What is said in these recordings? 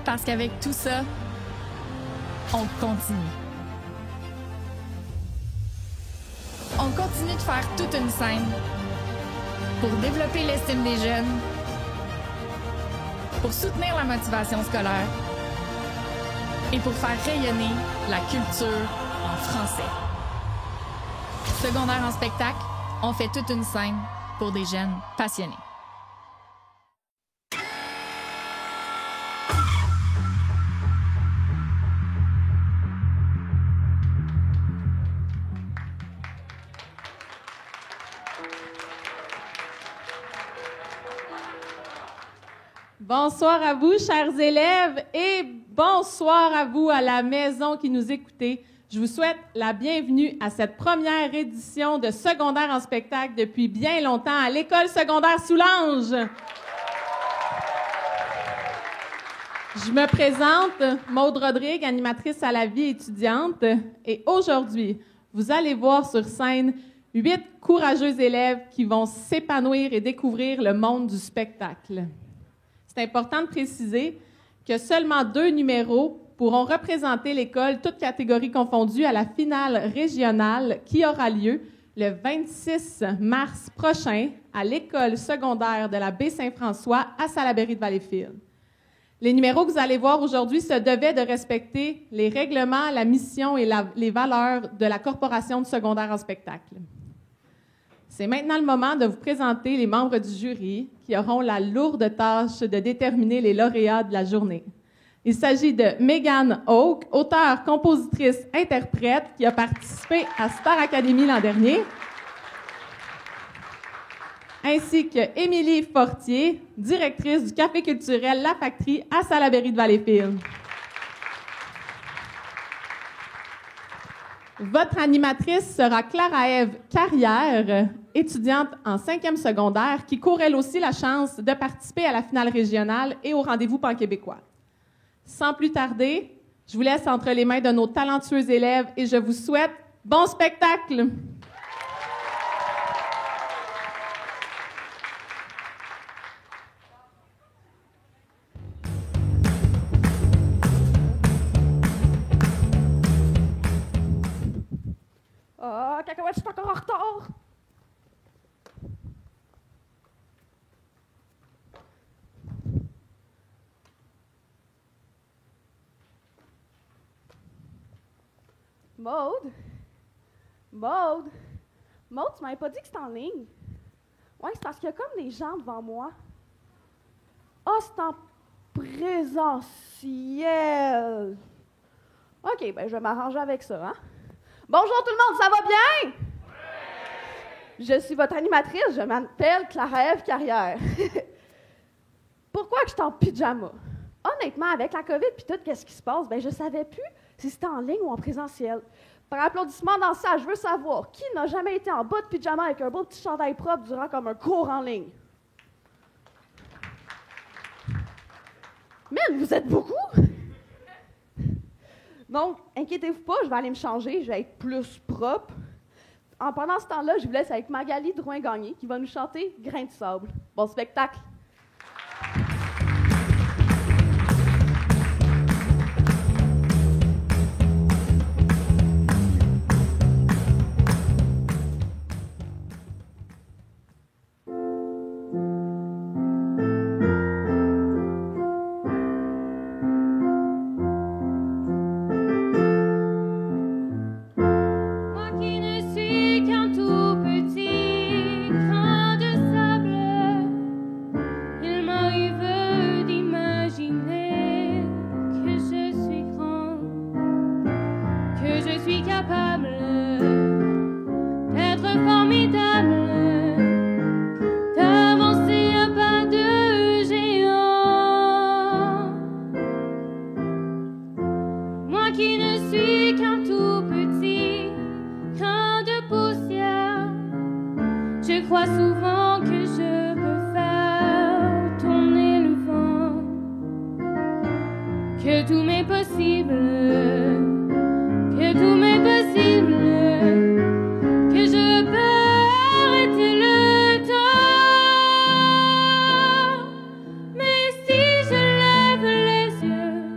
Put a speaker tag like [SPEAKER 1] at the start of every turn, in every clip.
[SPEAKER 1] Parce qu'avec tout ça, on continue. On continue de faire toute une scène pour développer l'estime des jeunes, pour soutenir la motivation scolaire et pour faire rayonner la culture en français. Secondaire en spectacle, on fait toute une scène pour des jeunes passionnés.
[SPEAKER 2] Bonsoir à vous, chers élèves, et bonsoir à vous à la maison qui nous écoutez. Je vous souhaite la bienvenue à cette première édition de Secondaire en spectacle depuis bien longtemps à l'École secondaire Soulanges. Je me présente, Maude Rodrigue, animatrice à la vie étudiante, et aujourd'hui, vous allez voir sur scène 8 courageux élèves qui vont s'épanouir et découvrir le monde du spectacle. C'est important de préciser que seulement 2 numéros pourront représenter l'école, toutes catégories confondues, à la finale régionale qui aura lieu le 26 mars prochain à l'école secondaire de la Baie-Saint-François à Salaberry de Valleyfield. Les numéros que vous allez voir aujourd'hui se devaient de respecter les règlements, la mission et les valeurs de la Corporation de secondaire en spectacle. C'est maintenant le moment de vous présenter les membres du jury qui auront la lourde tâche de déterminer les lauréats de la journée. Il s'agit de Megan Oak, auteure, compositrice, interprète, qui a participé à Star Academy l'an dernier, ainsi que Émilie Fortier, directrice du Café culturel La Factory à Salaberry de Valleyfield. Votre animatrice sera Clara-Ève Carrière, étudiante en 5e secondaire, qui court elle aussi la chance de participer à la finale régionale et au rendez-vous pan-québécois. Sans plus tarder, je vous laisse entre les mains de nos talentueux élèves et je vous souhaite bon spectacle!
[SPEAKER 3] Ah, cacahuète, je suis encore en retard! Maude? Maude? Maude, tu m'avais pas dit que c'était en ligne? Ouais, c'est parce qu'il y a comme des gens devant moi. Ah, c'est en présentiel! OK, ben je vais m'arranger avec ça, hein? Bonjour tout le monde, ça va bien? Oui! Je suis votre animatrice, je m'appelle Clara-Ève Carrière. Pourquoi que je suis en pyjama? Honnêtement, avec la COVID et tout, qu'est-ce qui se passe? Ben, je savais plus si c'était en ligne ou en présentiel. Par applaudissement dans ça, je veux savoir, qui n'a jamais été en bas de pyjama avec un beau petit chandail propre durant comme un cours en ligne? Mais vous êtes beaucoup! Donc, inquiétez-vous pas, je vais aller me changer, je vais être plus propre. Pendant ce temps-là, je vous laisse avec Magali Drouin-Gagné qui va nous chanter « Grain de sable ». Bon spectacle!
[SPEAKER 4] Mais si je lève les yeux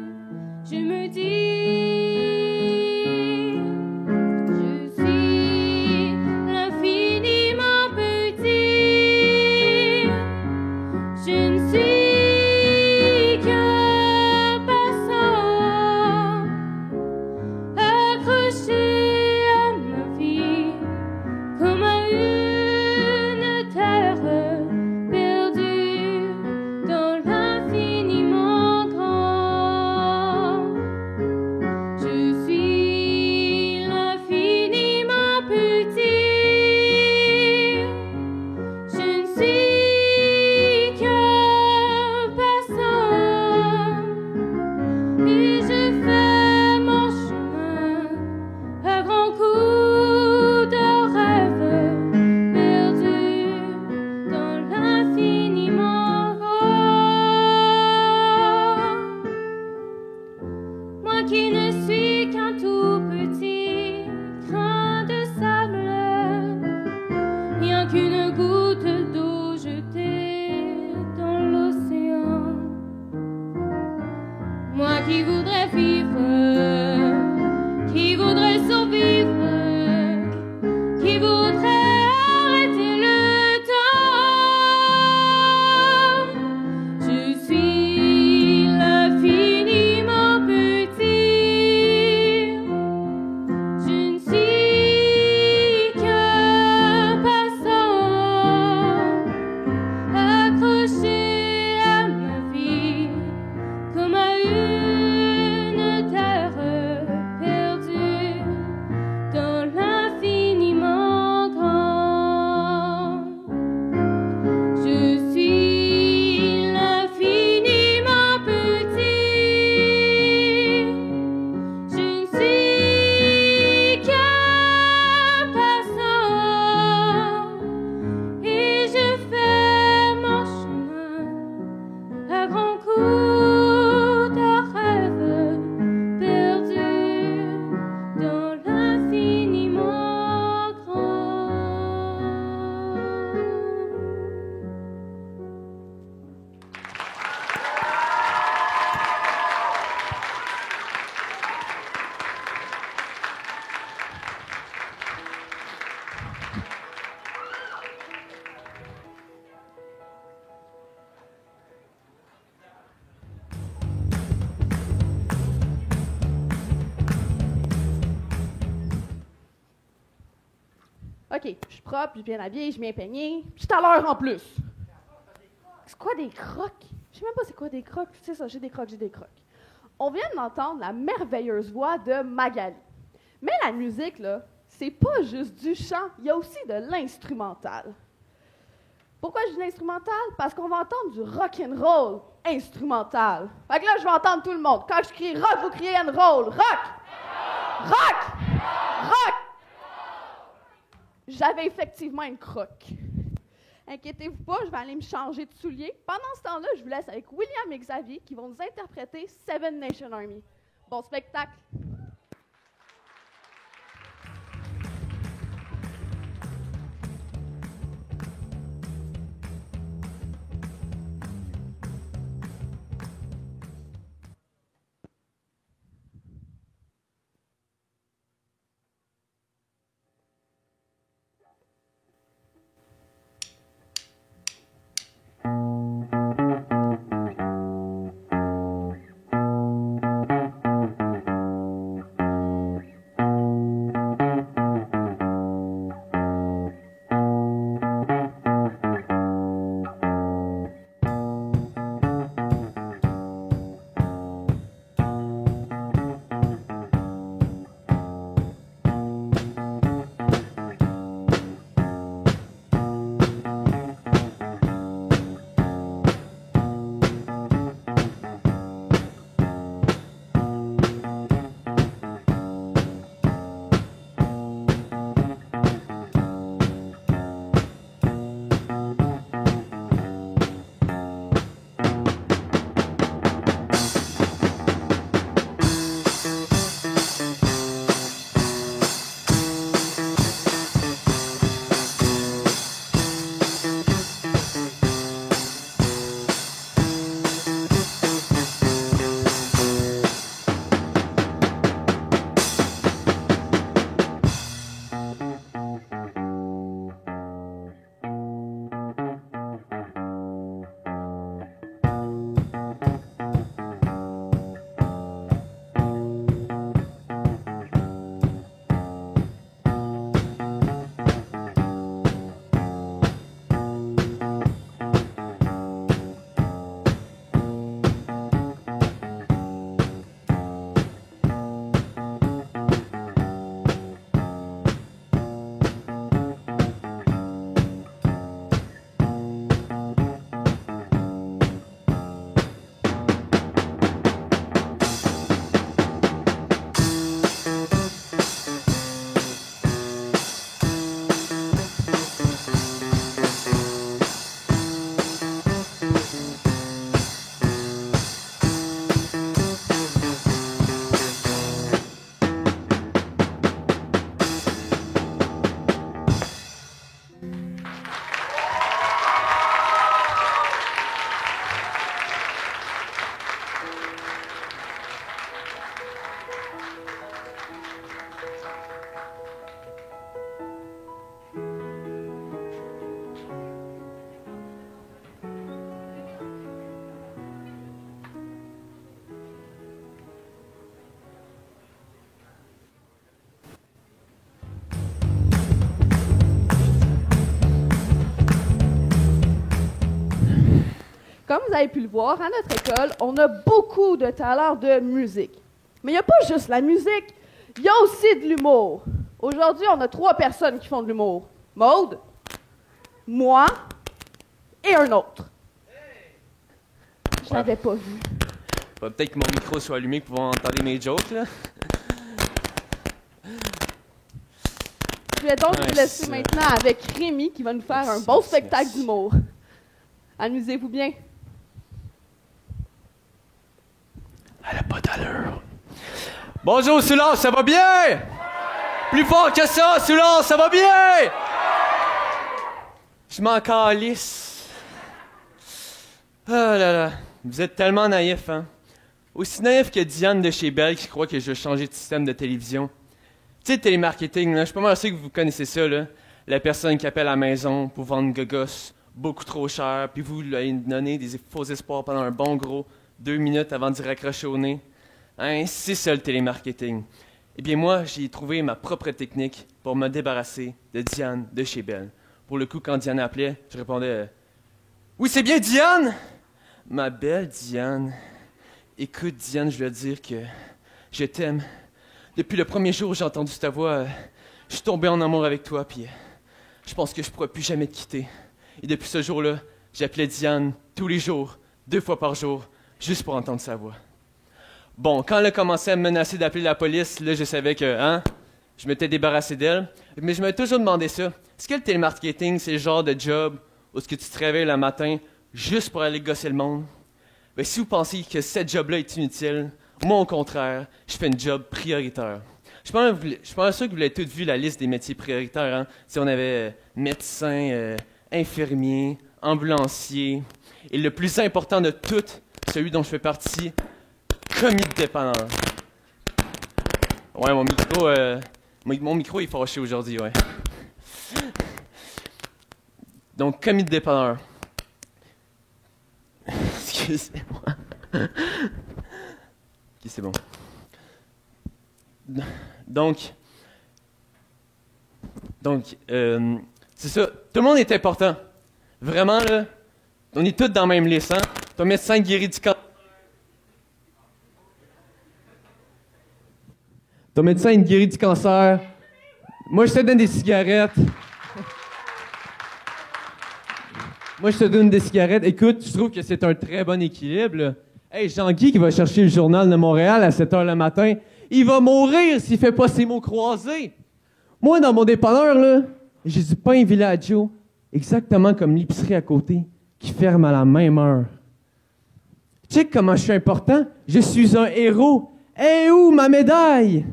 [SPEAKER 3] OK, je suis propre, je suis bien habillée, je suis bien peignée. Je suis à l'heure en plus. C'est quoi des crocs? Je sais même pas c'est quoi des crocs. C'est ça, j'ai des crocs. On vient d'entendre la merveilleuse voix de Magali. Mais la musique, là, c'est pas juste du chant, il y a aussi de l'instrumental. Pourquoi je dis l'instrumental? Parce qu'on va entendre du rock'n'roll instrumental. Fait que là, je vais entendre tout le monde. Quand je crie rock, vous criez and roll. Rock! Rock! Rock! J'avais effectivement une croque. Inquiétez-vous pas, je vais aller me changer de souliers. Pendant ce temps-là, je vous laisse avec William et Xavier qui vont nous interpréter Seven Nation Army. Bon spectacle! vous avez pu le voir, à notre école, on a beaucoup de talents de musique. Mais il n'y a pas juste la musique, il y a aussi de l'humour. Aujourd'hui, on a 3 personnes qui font de l'humour. Maude, moi et un autre. Je l'avais pas vu.
[SPEAKER 4] Peut-être que mon micro soit allumé pour pouvoir entendre mes jokes, là.
[SPEAKER 3] Je vais donc vous laisser maintenant avec Rémi qui va nous faire un beau spectacle d'humour. Amusez-vous bien.
[SPEAKER 4] Elle a pas d'allure. Bonjour, Soulard, ça va bien? Plus fort que ça, Soulard, ça va bien? Je m'en calisse. Oh là là, vous êtes tellement naïfs, hein? Aussi naïf que Diane de chez Bell qui croit que je vais changer de système de télévision. Tu sais, télémarketing, là, je suis pas mal sûr que vous connaissez ça, là. La personne qui appelle à la maison pour vendre gogos beaucoup trop cher, puis vous lui donnez des faux espoirs pendant un bon gros 2 minutes avant d'y raccrocher au nez. Hein, c'est ça le télémarketing. Eh bien moi, j'ai trouvé ma propre technique pour me débarrasser de Diane de chez Bell. Pour le coup, quand Diane appelait, je répondais « Oui, c'est bien Diane! » Ma belle Diane. Écoute, Diane, je dois dire que je t'aime. Depuis le premier jour où j'ai entendu ta voix, je suis tombé en amour avec toi, puis je pense que je pourrai plus jamais te quitter. Et depuis ce jour-là, j'appelais Diane tous les jours, 2 fois par jour, juste pour entendre sa voix. Bon, quand elle a commencé à me menacer d'appeler la police, là, je savais que, je m'étais débarrassé d'elle. Mais je me toujours demandé ça. Est-ce que le télémarketing, c'est le genre de job où est-ce que tu te réveilles le matin juste pour aller gosser le monde? Ben, si vous pensez que cette job-là est inutile, moi, au contraire, je fais une job prioritaire. Je suis pas sûr que vous l'avez tous vu, la liste des métiers prioritaires. Hein? Si on avait médecin, infirmier, ambulancier, et le plus important de tout, celui dont je fais partie, commis de dépanneur. Ouais, mon micro est fâché aujourd'hui, ouais. Donc, commis de dépanneur. Excusez-moi. Ok, c'est bon. Donc, c'est ça. Tout le monde est important. Vraiment, là, on est tous dans la même liste, hein? Ton médecin guérit du cancer. Ton médecin, il guérit du cancer. Moi, je te donne des cigarettes. Moi, je te donne des cigarettes. Écoute, je trouve que c'est un très bon équilibre, là. Hey, Jean-Guy qui va chercher le journal de Montréal à 7 h le matin, il va mourir s'il fait pas ses mots croisés. Moi, dans mon dépanneur, là, j'ai du pain Villaggio, exactement comme l'épicerie à côté, qui ferme à la même heure. Check comment je suis important. Je suis un héros. Hey, où ma médaille?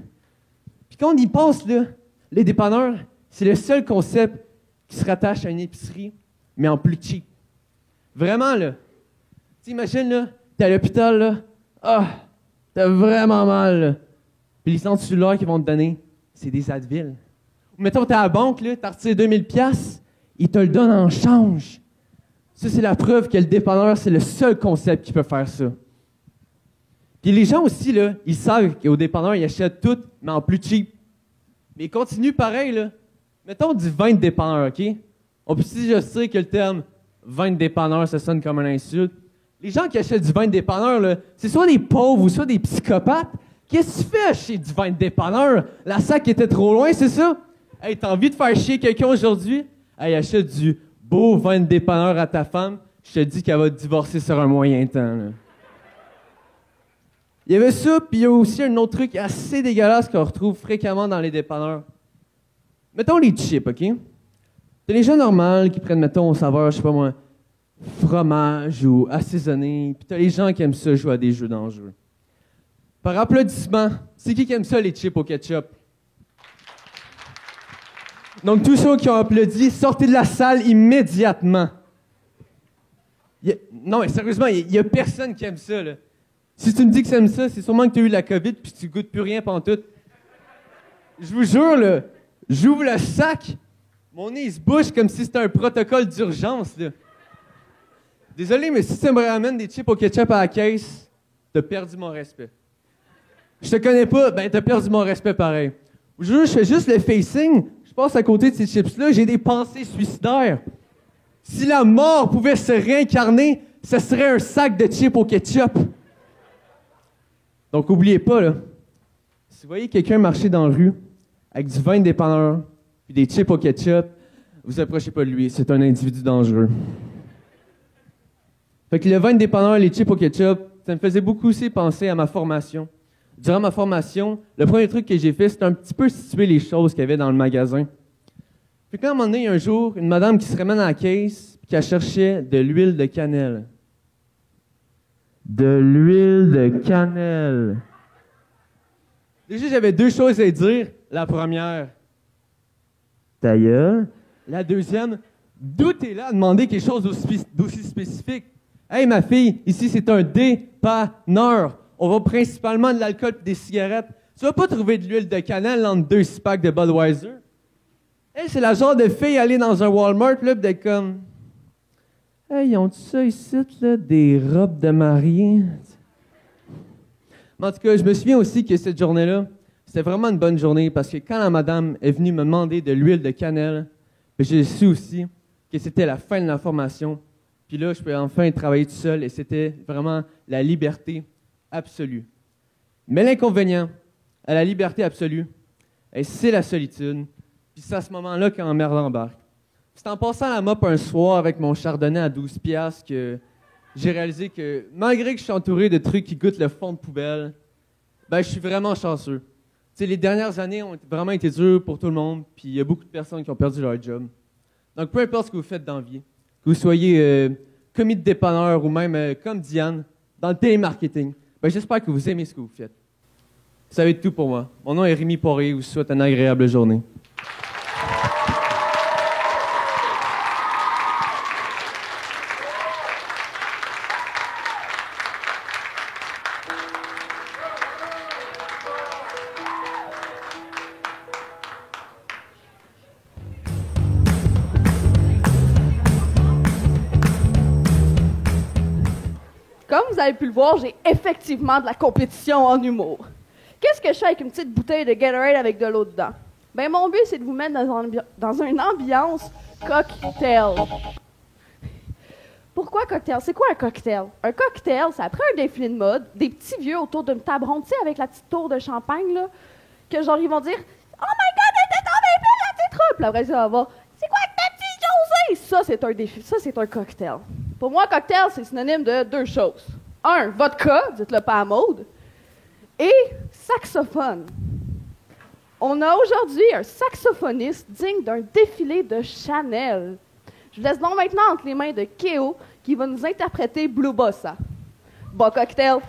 [SPEAKER 4] Puis quand on y pense, là, les dépanneurs, c'est le seul concept qui se rattache à une épicerie, mais en plus cheap. Vraiment, là. T'imagines, là, t'es à l'hôpital, là. T'as vraiment mal, là. Puis les antidouleurs qu'ils vont te donner, c'est des Advil. Ou mettons, t'es à la banque, là, t'as retiré 2000$, ils te le donnent en change. Ça, c'est la preuve que le dépanneur, c'est le seul concept qui peut faire ça. Puis les gens aussi, là, ils savent qu'au dépanneur, ils achètent tout, mais en plus cheap. Mais ils continuent pareil, là. Mettons du vin de dépanneur, OK? On peut déjà dire que le terme vin de dépanneur, ça sonne comme une insulte. Les gens qui achètent du vin de dépanneur, là, c'est soit des pauvres ou soit des psychopathes. Qu'est-ce que tu fais acheter du vin de dépanneur? La sac était trop loin, c'est ça? Hey, t'as envie de faire chier quelqu'un aujourd'hui? Hey, achète du beau vin de dépanneur à ta femme. Je te dis qu'elle va te divorcer sur un moyen temps, là. Il y avait ça, puis il y a aussi un autre truc assez dégueulasse qu'on retrouve fréquemment dans les dépanneurs. Mettons les chips, OK? T'as les gens normaux qui prennent, mettons, au saveur, je sais pas moi, fromage ou assaisonné, puis t'as les gens qui aiment ça jouer à des jeux dangereux. Par applaudissement, c'est qui aime ça, les chips au ketchup? Donc, tous ceux qui ont applaudi, sortez de la salle immédiatement. Non, mais sérieusement, il y a personne qui aime ça, là. Si tu me dis que tu aimes ça, c'est sûrement que tu as eu la COVID puis tu goûtes plus rien pantoute. Je vous jure, là, j'ouvre le sac, mon nez se bouche comme si c'était un protocole d'urgence, là. Désolé, mais si tu me ramènes des chips au ketchup à la caisse, t'as perdu mon respect. Je te connais pas, ben t'as perdu mon respect pareil. Je vous jure, je fais juste le facing, je passe à côté de ces chips-là, j'ai des pensées suicidaires. Si la mort pouvait se réincarner, ce serait un sac de chips au ketchup. Donc, oubliez pas, là, si vous voyez quelqu'un marcher dans la rue avec du vin de dépanneur et des chips au ketchup, vous approchez pas de lui, c'est un individu dangereux. Fait que le vin de dépanneur et les chips au ketchup, ça me faisait beaucoup aussi penser à ma formation. Durant ma formation, le premier truc que j'ai fait, c'était un petit peu situer les choses qu'il y avait dans le magasin. Puis quand à un moment donné, il y a un jour, une madame qui se ramène à la caisse et qui cherchait de l'huile de cannelle. De l'huile de cannelle. Déjà, j'avais deux choses à dire. La première, ta gueule. La deuxième, d'où t'es là à demander quelque chose d'aussi spécifique? Hey, ma fille, ici, c'est un dépanneur. On vend principalement de l'alcool et des cigarettes. Tu vas pas trouver de l'huile de cannelle entre 2 6-packs de Budweiser. Hey, c'est la genre de fille aller dans un Walmart, là, pis d'être comme... Hey, ils ont ça ici, là, des robes de mariée? Mais en tout cas, je me souviens aussi que cette journée-là, c'était vraiment une bonne journée parce que quand la madame est venue me demander de l'huile de cannelle, j'ai su aussi que c'était la fin de la formation. Puis là, je pouvais enfin travailler tout seul et c'était vraiment la liberté absolue. Mais l'inconvénient à la liberté absolue, c'est la solitude. Puis c'est à ce moment-là qu'en merde embarque. C'est en passant la mop un soir avec mon chardonnay à 12 piastres que j'ai réalisé que malgré que je suis entouré de trucs qui goûtent le fond de poubelle, je suis vraiment chanceux. Tu sais, les dernières années ont vraiment été dures pour tout le monde, puis il y a beaucoup de personnes qui ont perdu leur job. Donc, peu importe ce que vous faites dans la vie, que vous soyez commis de dépanneur ou même comme Diane, dans le télémarketing, j'espère que vous aimez ce que vous faites. Ça va être tout pour moi. Mon nom est Rémi Poré, je vous souhaite une agréable journée.
[SPEAKER 3] Comme vous avez pu le voir, j'ai effectivement de la compétition en humour. Qu'est-ce que je fais avec une petite bouteille de Gatorade avec de l'eau dedans? Mon but, c'est de vous mettre dans une ambiance cocktail. Pourquoi cocktail? C'est quoi un cocktail? Un cocktail, c'est après un défilé de mode, des petits vieux autour d'une table ronde, tu sais, avec la petite tour de champagne, là, que genre, ils vont dire « Oh my God, elle était tombée pleine la petite robe! » Puis après, ça va voir « C'est quoi ta petite Josée? » Ça, c'est un défi. Ça, c'est un cocktail. Pour moi, cocktail, c'est synonyme de deux choses. Un, vodka, dites-le pas à Maude, et saxophone. On a aujourd'hui un saxophoniste digne d'un défilé de Chanel. Je vous laisse donc maintenant entre les mains de Kéo, qui va nous interpréter Blue Bossa. Bon cocktail!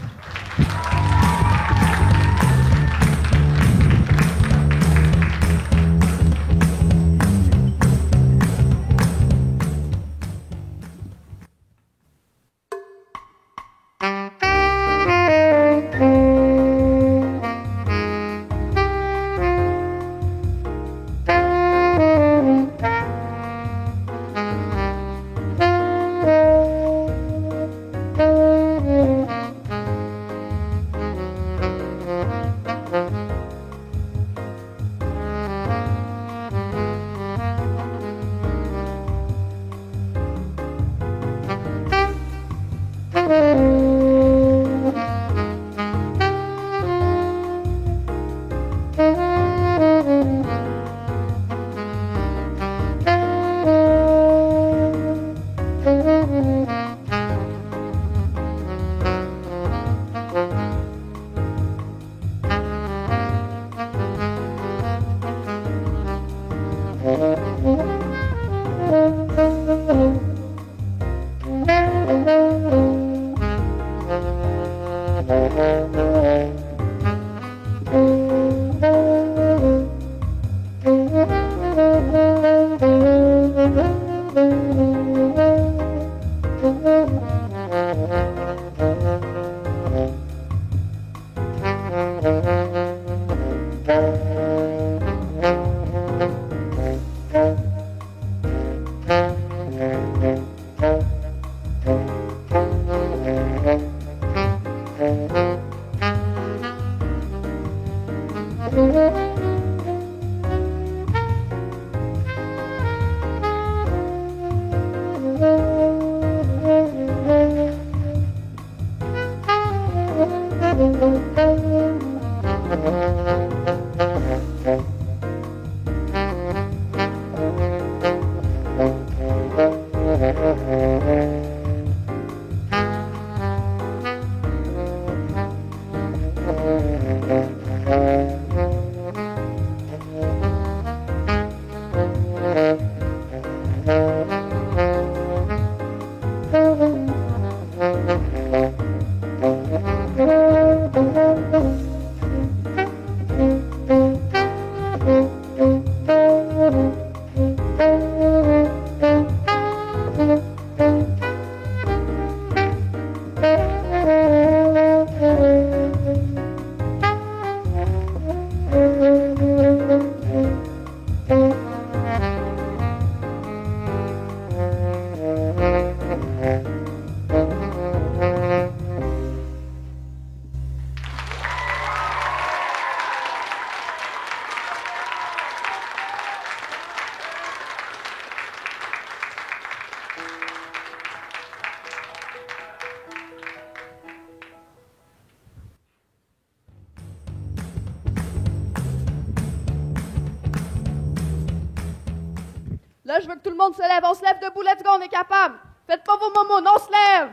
[SPEAKER 3] Là, je veux que tout le monde se lève. On se lève debout, let's go, on est capable. Faites pas vos momos, on se lève.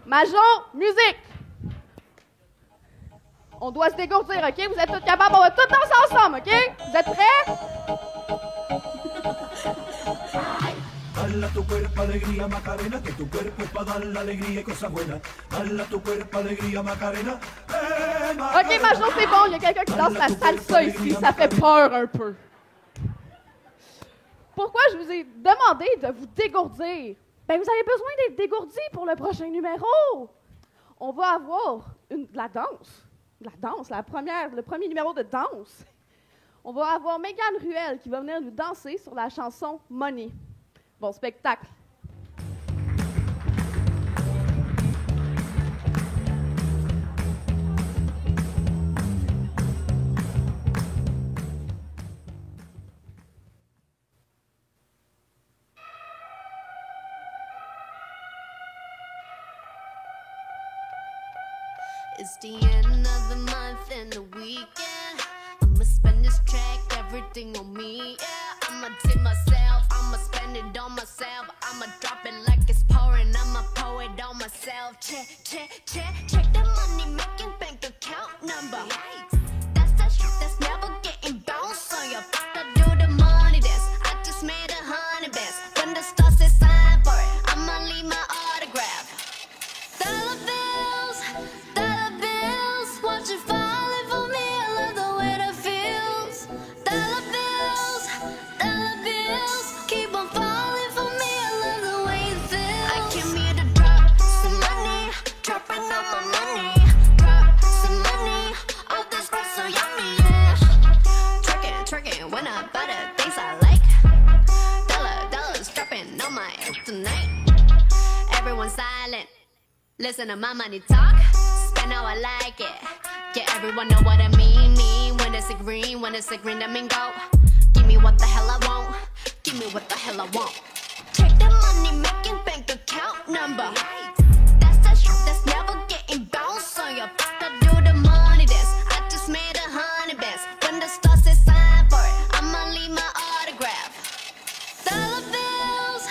[SPEAKER 3] Major, musique. On doit se dégourdir, OK? Vous êtes tous capables? On va tous danser ensemble, OK? Vous êtes prêts?
[SPEAKER 5] Dale a tu cuerpo alegría Macarena, que tu cuerpo es para dar la alegría y cosas buenas. Dale a tu cuerpo alegría Macarena. Macarena.
[SPEAKER 3] OK, Major, c'est bon. Il y a quelqu'un qui danse la salsa ici. Ça fait peur un peu. Pourquoi je vous ai demandé de vous dégourdir? Ben, vous avez besoin d'être dégourdi pour le prochain numéro. On va avoir de la danse. Le premier numéro de danse. On va avoir Mégane Ruel qui va venir nous danser sur la chanson Money. Bon spectacle.
[SPEAKER 6] It's the end of the month and the weekend. I'ma spend this track, everything on me, yeah. I'ma tip myself, I'ma spend it on myself. I'ma drop it like it's pouring, I'ma pour it on myself. Check the money making bank account number. That's that shit that's never getting bounced on your to do the money dance. I just made 100 bands. When the stars say sign for it, I'ma leave my autograph. Dollar bills, watch it falling for me. I love the way that feels. Dollar bills, keep on falling for me. I love the way it feels. I came here to drop some money, dropping all my money. Drop some money, all this stuff so yummy, yeah. Twerking when I buy the things I like. Dollars dropping on my ass tonight. Everyone silent, listen to my money talk. Spend how I like it. Yeah, everyone know what I mean. When it's a green, that mean go. Give me what the hell I want. Give me what the hell I want. Check the money making bank account number. That's that shit that's never getting bounced on your to do the money dance. I just made 100 bands. When the stars say sign for it, I'ma leave my autograph. Dollar bills,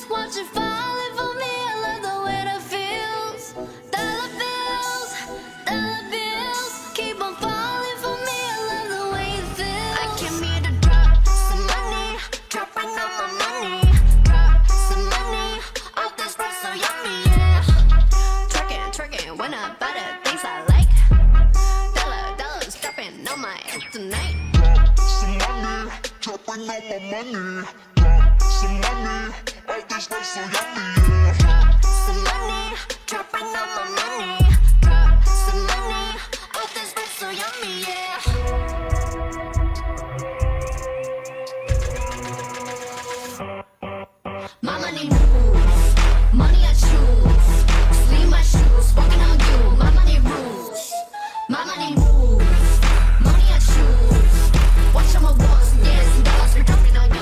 [SPEAKER 6] watch it falling for me. I love the way that feels. Dollar bills, keep on falling for me. I love the way it feels. I came here to drop some money, dropping all my money. Drop some money, all this stuff so yummy, yeah. Twerking when I buy the things I like. Dollars dropping on my ass tonight.
[SPEAKER 7] Drop some money, dropping all my money. Drop some money, all this stuff so yummy, yeah.
[SPEAKER 6] Drop some money, dropping all my money. Drop some money, all this stuff so yummy, yeah. My money moves, money I choose. Sleeve my shoes, walking on you. My money rules, my money moves, money I choose. Watch how my walls and yes, dollars are dropping on you.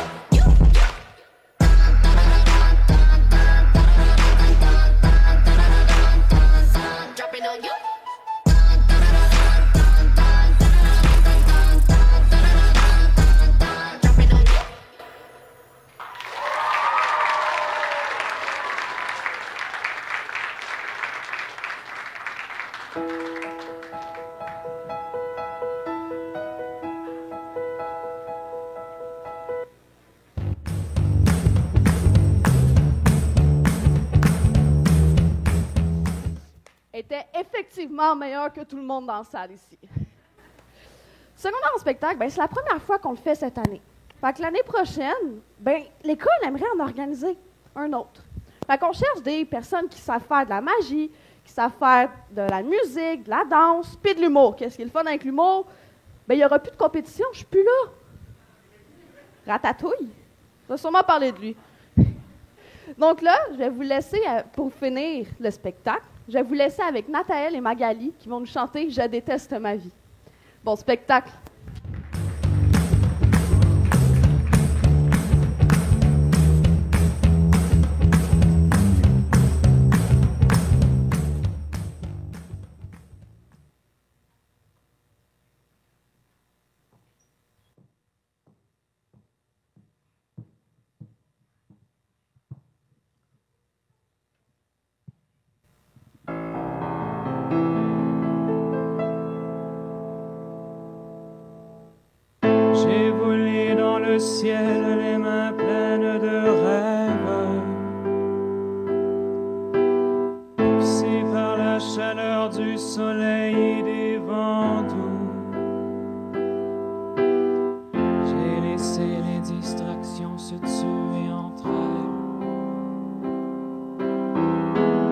[SPEAKER 3] Était effectivement meilleur que tout le monde dans la salle ici. Secondaire en spectacle, ben, c'est la première fois qu'on le fait cette année. Fait que l'année prochaine, ben, l'école aimerait en organiser un autre. Fait qu'on cherche des personnes qui savent faire de la magie, qui savent faire de la musique, de la danse, puis de l'humour. Qu'est-ce qui est le fun avec l'humour? Ben, il n'y aura plus de compétition, je suis plus là. Ratatouille. On va sûrement parler de lui. Donc là, je vais vous laisser, pour finir le spectacle, je vais vous laisser avec Nathaël et Magali qui vont nous chanter « Je déteste ma vie ». Bon spectacle!
[SPEAKER 8] J'ai volé dans le ciel les mains pleines de rêves, poussé par la chaleur du soleil et des vents doux. J'ai laissé les distractions se tuer entre elles,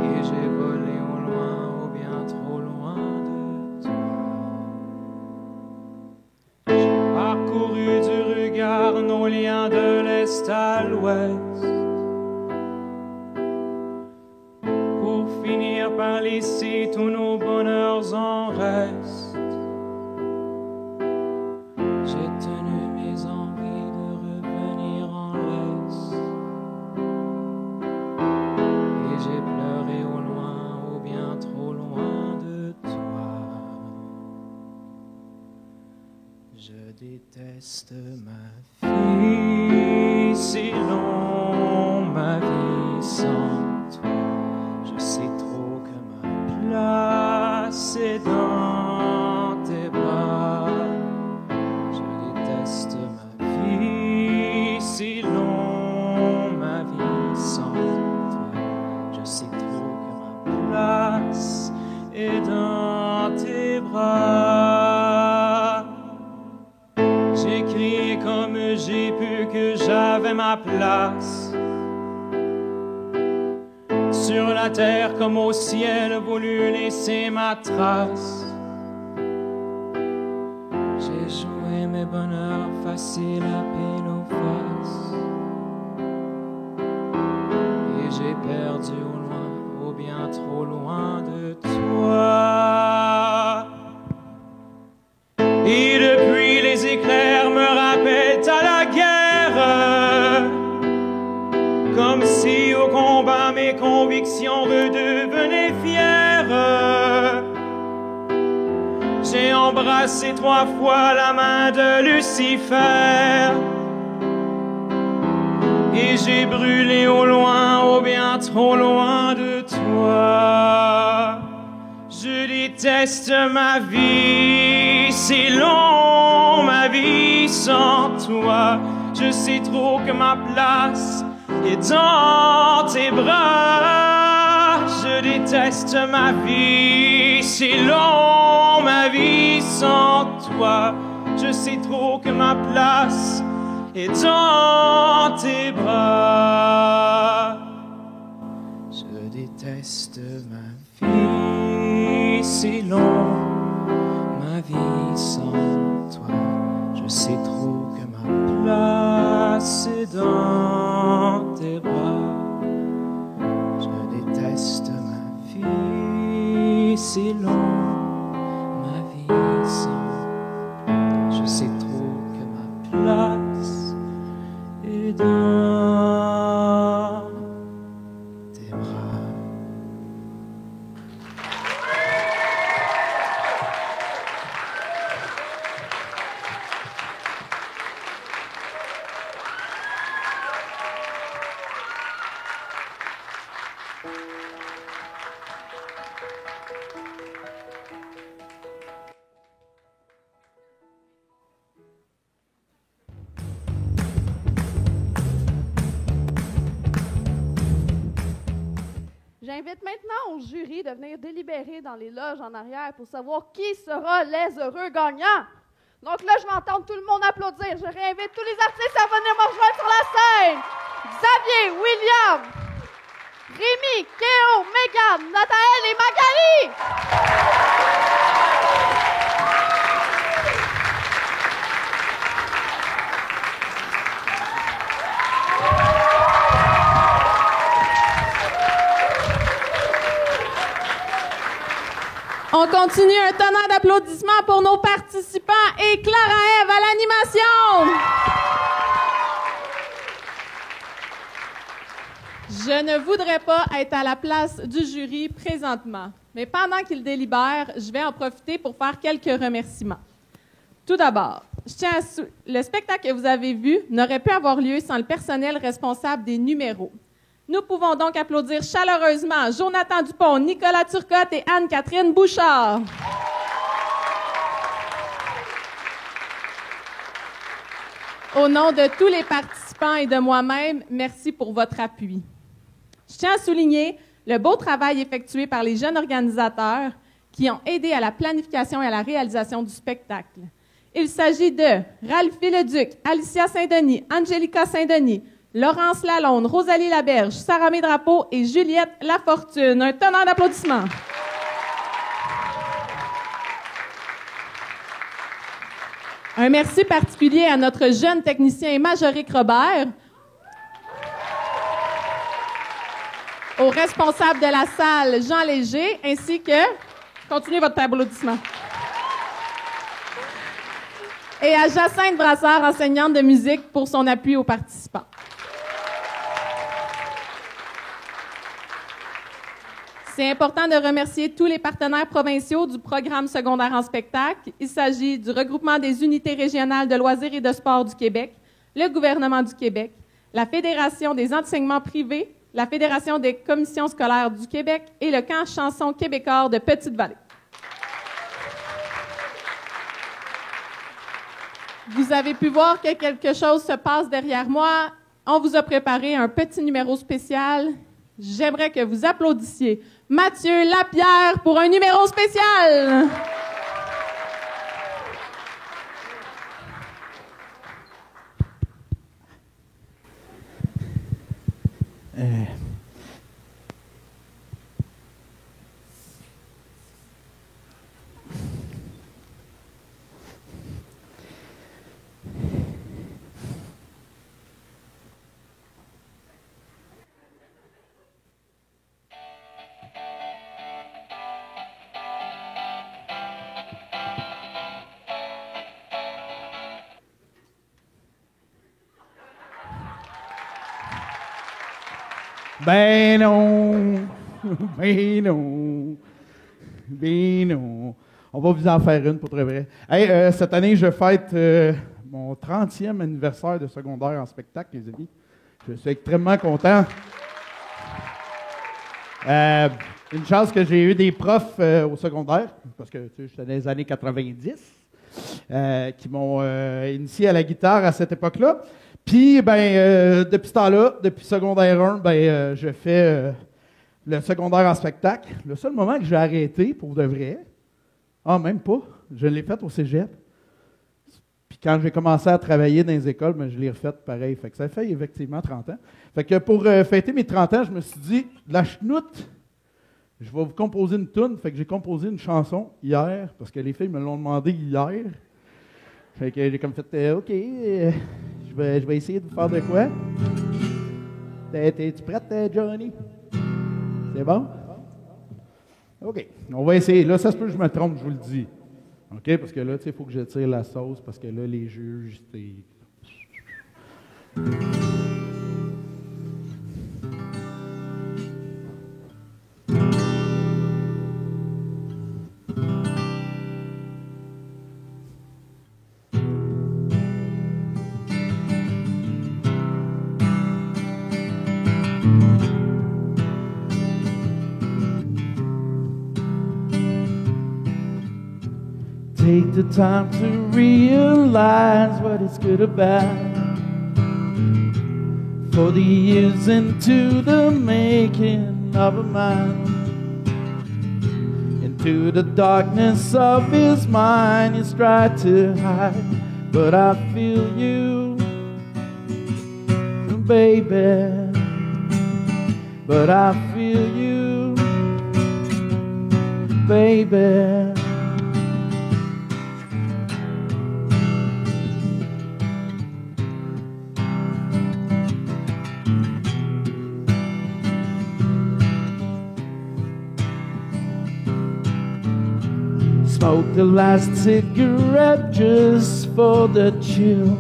[SPEAKER 8] et j'ai volé au loin, au bien trop loin de toi. Parcouru du regard nos liens de l'est à l'ouest, pour finir par laisser tous nos bonheurs en reste. J'ai tenu mes envies de revenir en laisse, et j'ai pleuré au loin, au bien trop loin de toi. Je déteste ma vie, c'est long ma vie sans toi. Je sais trop que ma place est dans tes bras. Je déteste ma vie, c'est long ma vie sans toi. Je sais trop que ma place est dans tes bras. J'ai crié comme j'ai pu que j'avais ma place. Sur la terre comme au ciel, voulu laisser ma trace. J'ai joué mes bonheurs faciles à pile aux faces, et j'ai perdu au loin, au bien trop loin de toi. Et depuis les éclairs me rappellent à la guerre, comme si au combat mes convictions redevenaient fières. J'ai embrassé 3 fois la main de Lucifer, et j'ai brûlé au loin, au bien trop loin de toi. Je déteste ma vie, c'est long ma vie sans toi. Je sais trop que ma place est dans tes bras. Je déteste ma vie, c'est long ma vie sans toi. Je sais trop que ma place est dans tes bras. Je déteste ma vie, c'est long ma vie sans toi. Je sais trop que ma place est dans tes bras. Je déteste ma vie, c'est long ma vie sans. Je sais trop que ma place est dans tes bras.
[SPEAKER 3] J'invite maintenant au jury de venir délibérer dans les loges en arrière pour savoir qui sera les heureux gagnants. Donc là, je vais entendre tout le monde applaudir. Je réinvite tous les artistes à venir me rejoindre sur la scène. Xavier, William, Rémi, Kéo, Mégane, Nathaël et Magali.
[SPEAKER 2] On continue, un tonnerre d'applaudissements pour nos participants et Clara Ève à l'animation. Je ne voudrais pas être à la place du jury présentement, mais pendant qu'ils délibèrent, je vais en profiter pour faire quelques remerciements. Tout d'abord, le spectacle que vous avez vu n'aurait pu avoir lieu sans le personnel responsable des numéros. Nous pouvons donc applaudir chaleureusement Jonathan Dupont, Nicolas Turcotte et Anne-Catherine Bouchard. Au nom de tous les participants et de moi-même, merci pour votre appui. Je tiens à souligner le beau travail effectué par les jeunes organisateurs qui ont aidé à la planification et à la réalisation du spectacle. Il s'agit de Ralphie Leduc, Alicia Saint-Denis, Angélica Saint-Denis, Laurence Lalonde, Rosalie Laberge, Sarah Médrapeau et Juliette Lafortune. Un tonnerre d'applaudissements. Un merci particulier à notre jeune technicien Majoric Robert, au responsable de la salle Jean Léger, ainsi que... Continuez votre applaudissement. Et à Jacinthe Brassard, enseignante de musique, pour son appui aux participants. C'est important de remercier tous les partenaires provinciaux du programme secondaire en spectacle. Il s'agit du regroupement des unités régionales de loisirs et de sport du Québec, le gouvernement du Québec, la Fédération des enseignements privés, la Fédération des commissions scolaires du Québec et le camp chanson québécois de Petite-Vallée. Vous avez pu voir que quelque chose se passe derrière moi. On vous a préparé un petit numéro spécial. J'aimerais que vous applaudissiez Mathieu Lapierre pour un numéro spécial.
[SPEAKER 9] Ben non, ben non, ben non. On va vous en faire une pour très vrai. Hey, cette année, je fête mon 30e anniversaire de secondaire en spectacle, les amis. Je suis extrêmement content. Une chance que j'ai eu des profs au secondaire, parce que tu sais, j'étais dans les années 90, qui m'ont initié à la guitare à cette époque-là. Puis, depuis ce temps-là, depuis secondaire 1, je fais le secondaire en spectacle. Le seul moment que j'ai arrêté, pour de vrai, même pas, je l'ai fait au cégep. Puis quand j'ai commencé à travailler dans les écoles, je l'ai refait pareil. Fait que ça fait effectivement 30 ans. Fait que pour fêter mes 30 ans, je me suis dit, la chenoute, je vais vous composer une toune. Fait que j'ai composé une chanson hier, parce que les filles me l'ont demandé hier. Fait que j'ai comme fait, OK, je vais essayer de vous faire de quoi? T'es-tu prête, Johnny? C'est bon? OK, on va essayer. Là, ça se peut que je me trompe, je vous le dis. OK, parce que là, tu sais, il faut que je tire la sauce, parce que là, les juges, c'est... Take the time to realize what it's good about. For the years into the making of a man. Into the darkness of his mind he's tried to hide, but I feel you, baby. But I feel you, baby. Smoked the last cigarette just for the chill,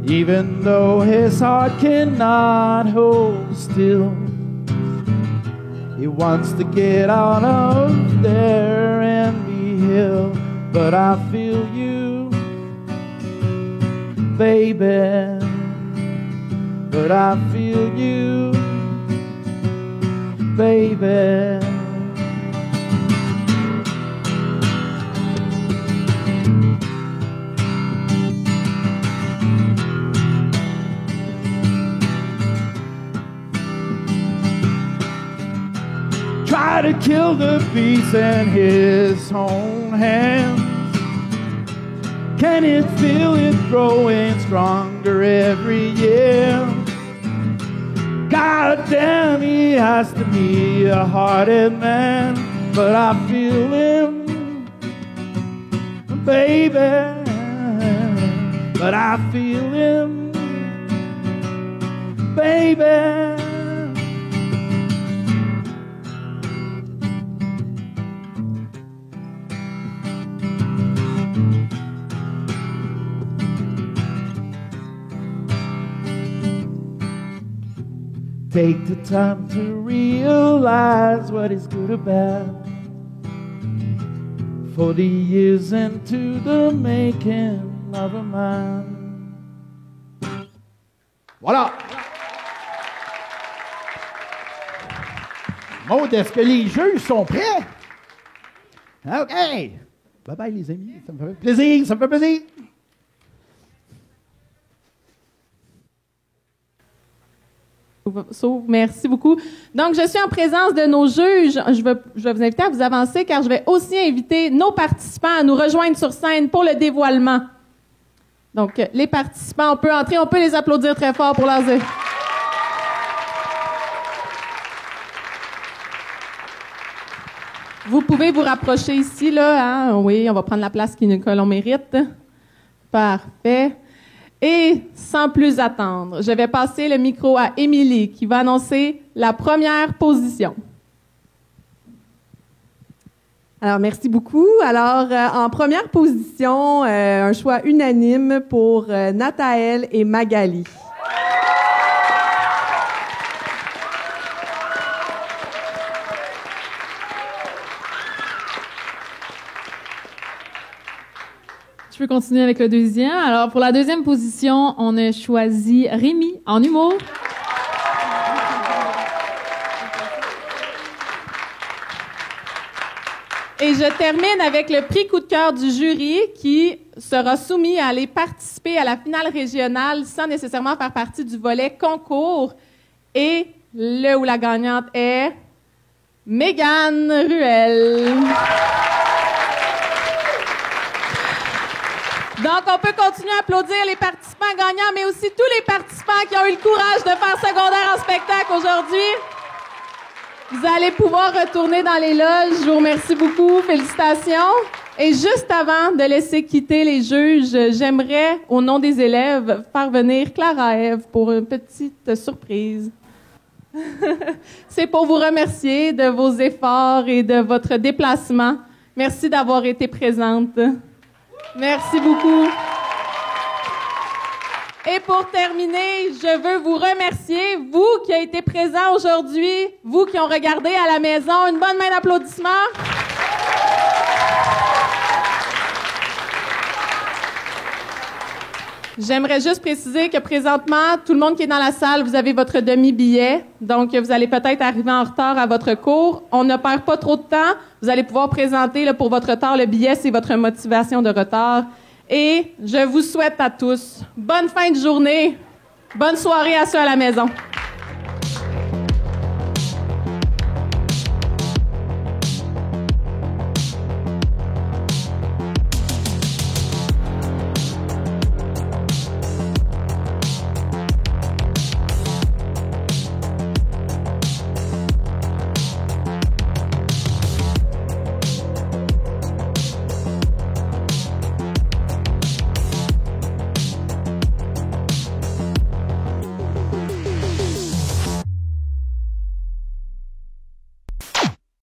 [SPEAKER 9] even though his heart cannot hold still. He wants to get out of there and be healed, but I feel you, baby. But I feel you, baby. Try to kill the beast in his own hands. Can it feel it growing stronger every year? God damn, he has to be a hearted man, but I feel him, baby. But I feel him, baby. Take the time to realize what is good about. 40 years into the making of a man. Voilà! Maud, est-ce que les juges sont prêts? OK! Bye-bye, les amis. Ça me fait plaisir, ça me fait plaisir.
[SPEAKER 2] Merci beaucoup. Donc, je suis en présence de nos juges. Je vais vous inviter à vous avancer car je vais aussi inviter nos participants à nous rejoindre sur scène pour le dévoilement. Donc, les participants, on peut entrer, on peut les applaudir très fort pour leurs efforts. Vous pouvez vous rapprocher ici, là. Hein? Oui, on va prendre la place que l'on mérite. Parfait. Et sans plus attendre, je vais passer le micro à Émilie qui va annoncer la première position.
[SPEAKER 10] Alors, merci beaucoup. Alors, en première position, un choix unanime pour Nathaël et Magali.
[SPEAKER 11] Je peux continuer avec le deuxième. Alors, pour la deuxième position, on a choisi Rémi en humour.
[SPEAKER 2] Et je termine avec le prix coup de cœur du jury qui sera soumis à aller participer à la finale régionale sans nécessairement faire partie du volet concours. Et le ou la gagnante est Mégane Ruel. Donc, on peut continuer à applaudir les participants gagnants, mais aussi tous les participants qui ont eu le courage de faire secondaire en spectacle aujourd'hui. Vous allez pouvoir retourner dans les loges. Je vous remercie beaucoup. Félicitations. Et juste avant de laisser quitter les juges, j'aimerais, au nom des élèves, faire venir Clara-Ève pour une petite surprise. C'est pour vous remercier de vos efforts et de votre déplacement. Merci d'avoir été présente. Merci beaucoup. Et pour terminer, je veux vous remercier, vous qui avez été présents aujourd'hui, vous qui ont regardé à la maison. Une bonne main d'applaudissements. J'aimerais juste préciser que présentement, tout le monde qui est dans la salle, vous avez votre demi-billet. Donc, vous allez peut-être arriver en retard à votre cours. On ne perd pas trop de temps. Vous allez pouvoir présenter là, pour votre retard. Le billet, c'est votre motivation de retard. Et je vous souhaite à tous bonne fin de journée, bonne soirée à ceux à la maison.